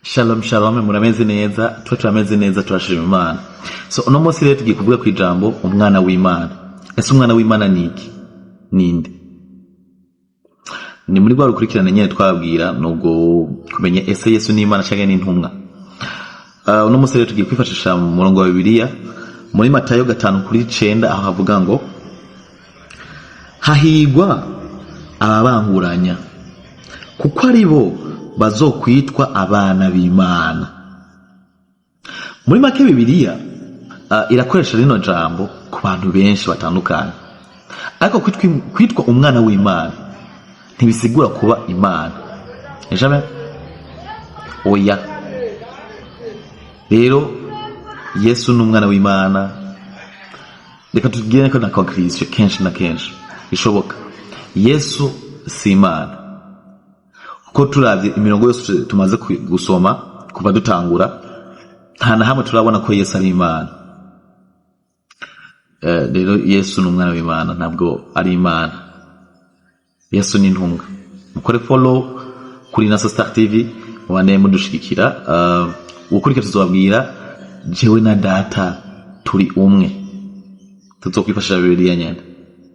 Shalom shalom, murameze neza, turameze neza turashima Imana. So uno munsi rero tugiye kuvuga ku ijambo umwana w'Imana. Ese umwana w'Imana ni iki? Ninde? Ni muri rwa rukurikirane nyene twabwira nubwo kumenya ese Yesu ni Imana canke ni intumwa. Uno munsi rero tugiye kwifashisha mu murongo wa Bibiliya muri Matayo 5:9 aho havuga ngo hahigwa ababanguranya kuko ari bo bazokwitwa abana b'Imana. Muri make Bibiliya irakoresha rino jambo ku bantu benshi batandukanye, ariko kwitwa umwana w'Imana ntibisigura kuba Imana. Jamais. Oya. Rero Yesu ni umwana w'Imana. Reka tugire ko na conclusion kenshi na kenshi ishoboka. Yesu si Imana. Ko turavye imirongo yose tumaze gusoma kuva dutangura nta na hamwe turabona ko Yesu ari Imana. Rero Yesu ni umwana w'Imana, ntabwo ari Imana. Yesu ni intumwa. Mukore follow kuri Naso Star TV mubane mudushigikira. Ukurikira tuzobabwira jewe na data turi umwe. Tuzokwifashisha Bibiliya nyene.